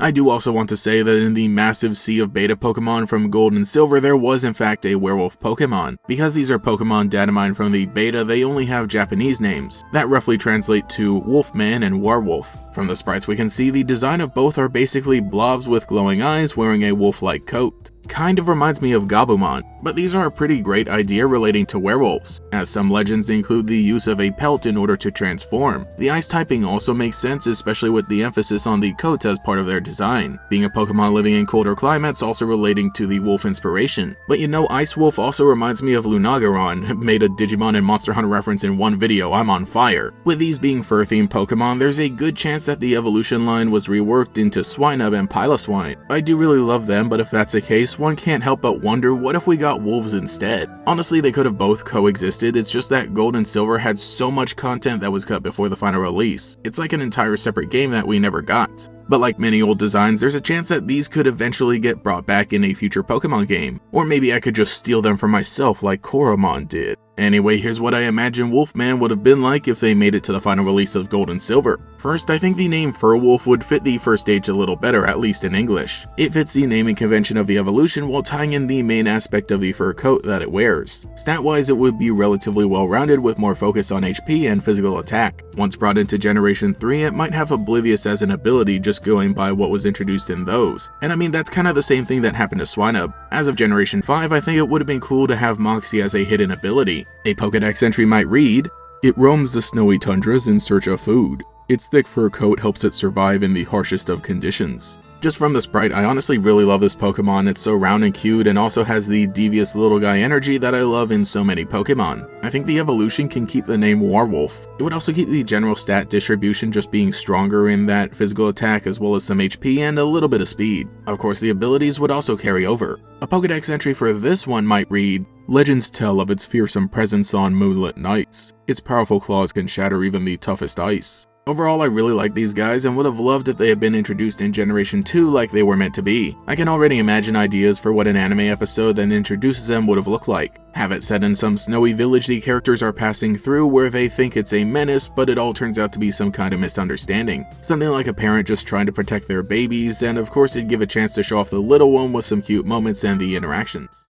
I do also want to say that in the massive sea of beta Pokemon from Gold and Silver, there was in fact a werewolf Pokemon. Because these are Pokemon data mined from the beta, they only have Japanese names that roughly translate to Wolfman and Werewolf. From the sprites we can see the design of both are basically blobs with glowing eyes wearing a wolf-like coat. Kind of reminds me of Gabumon, but these are a pretty great idea relating to werewolves, as some legends include the use of a pelt in order to transform. The ice typing also makes sense, especially with the emphasis on the coats as part of their design, being a Pokemon living in colder climates also relating to the wolf inspiration. But you know, Ice Wolf also reminds me of Lunagaron, made a Digimon and Monster Hunter reference in one video, I'm on fire. With these being fur-themed Pokemon, there's a good chance that the evolution line was reworked into Swinub and Piloswine. I do really love them, but if that's the case, one can't help but wonder what if we got wolves instead. Honestly, they could have both coexisted, it's just that Gold and Silver had so much content that was cut before the final release. It's like an entire separate game that we never got. But like many old designs, there's a chance that these could eventually get brought back in a future Pokemon game. Or maybe I could just steal them for myself like Koromon did. Anyway, here's what I imagine Wolfman would have been like if they made it to the final release of Gold and Silver. First, I think the name Furwolf would fit the first stage a little better, at least in English. It fits the naming convention of the evolution while tying in the main aspect of the fur coat that it wears. Stat-wise, it would be relatively well-rounded with more focus on HP and physical attack. Once brought into Generation 3, it might have Oblivious as an ability just going by what was introduced in those. And I mean, that's kind of the same thing that happened to Swinub. As of Generation 5, I think it would have been cool to have Moxie as a hidden ability. A Pokédex entry might read, "It roams the snowy tundras in search of food. Its thick fur coat helps it survive in the harshest of conditions." Just from the sprite, I honestly really love this Pokemon. It's so round and cute and also has the devious little guy energy that I love in so many Pokemon. I think the evolution can keep the name Werewolf. It would also keep the general stat distribution just being stronger in that physical attack as well as some HP and a little bit of speed. Of course, the abilities would also carry over. A Pokédex entry for this one might read, "Legends tell of its fearsome presence on moonlit nights. Its powerful claws can shatter even the toughest ice." Overall, I really like these guys and would have loved if they had been introduced in Generation 2 like they were meant to be. I can already imagine ideas for what an anime episode that introduces them would have looked like. Have it set in some snowy village the characters are passing through where they think it's a menace, but it all turns out to be some kind of misunderstanding. Something like a parent just trying to protect their babies, and of course it'd give a chance to show off the little one with some cute moments and the interactions.